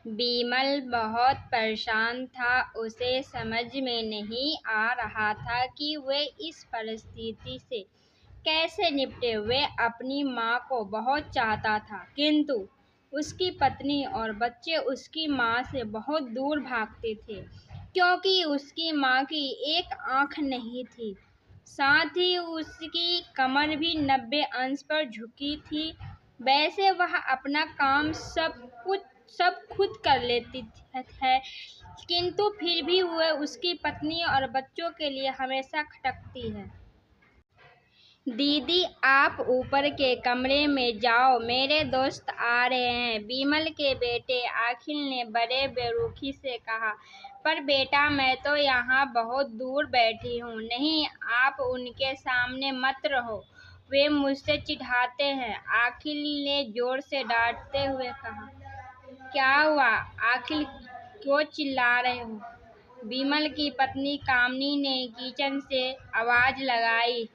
बिमल बहुत परेशान था। उसे समझ में नहीं आ रहा था कि वे इस परिस्थिति से कैसे निपटे। वे अपनी माँ को बहुत चाहता था, किंतु उसकी पत्नी और बच्चे उसकी माँ से बहुत दूर भागते थे, क्योंकि उसकी माँ की एक आँख नहीं थी। साथ ही उसकी कमर भी 90 अंश पर झुकी थी। वैसे वह अपना काम सब खुद कर लेती है, किंतु फिर भी वह उसकी पत्नी और बच्चों के लिए हमेशा खटकती है। दीदी, आप ऊपर के कमरे में जाओ, मेरे दोस्त आ रहे हैं, बिमल के बेटे अखिल ने बड़े बेरुखी से कहा। पर बेटा, मैं तो यहाँ बहुत दूर बैठी हूँ। नहीं, आप उनके सामने मत रहो, वे मुझसे चिढ़ाते हैं, अखिल ने जोर से डांटते हुए कहा। क्या हुआ अखिल, क्यों चिल्ला रहे हो? बिमल की पत्नी कामनी ने किचन से आवाज लगाई।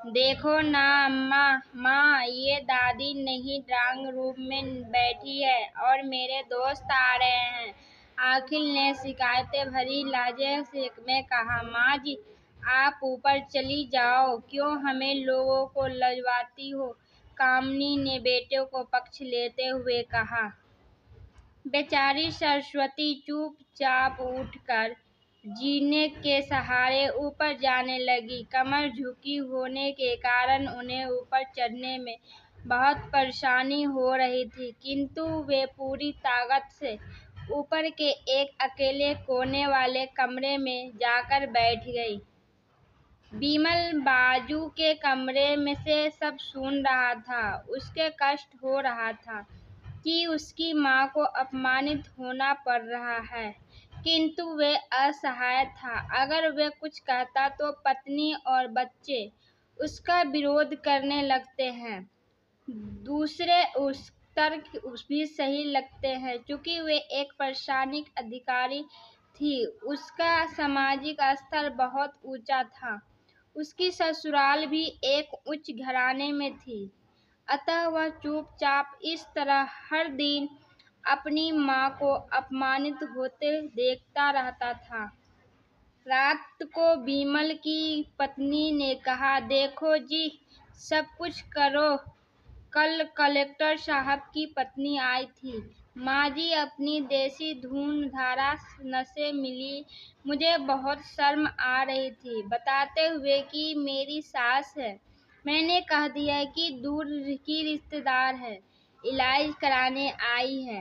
देखो ना अम्मा, माँ, ये दादी नहीं ड्राइंग रूम में बैठी है और मेरे दोस्त आ रहे हैं, अखिल ने शिकायतें भरी लहजे में कहा। माँ जी, आप ऊपर चली जाओ, क्यों हमें लोगों को लजवाती हो? कामनी ने बेटे को पक्ष लेते हुए कहा। बेचारी सरस्वती चुपचाप उठकर जीने के सहारे ऊपर जाने लगी। कमर झुकी होने के कारण उन्हें ऊपर चढ़ने में बहुत परेशानी हो रही थी, किंतु वे पूरी ताकत से ऊपर के एक अकेले कोने वाले कमरे में जाकर बैठ गई। बिमल बाजू के कमरे में से सब सुन रहा था। उसके कष्ट हो रहा था कि उसकी माँ को अपमानित होना पड़ रहा है, किंतु वे असहाय था। अगर वे कुछ कहता तो पत्नी और बच्चे उसका विरोध करने लगते हैं। दूसरे उस तर्क भी सही लगते हैं, क्योंकि वे एक प्रशासनिक अधिकारी थी। उसका सामाजिक स्तर बहुत ऊंचा था। उसकी ससुराल भी एक उच्च घराने में थी, अतः वह चुपचाप इस तरह हर दिन अपनी माँ को अपमानित होते देखता रहता था। रात को बिमल की पत्नी ने कहा, देखो जी, सब कुछ करो। कल कलेक्टर साहब की पत्नी आई थी। माँ जी, अपनी देसी धुन धारा नशे मिली। मुझे बहुत शर्म आ रही थी बताते हुए कि मेरी सास है। मैंने कह दिया कि दूर की रिश्तेदार है, इलाज कराने आई है।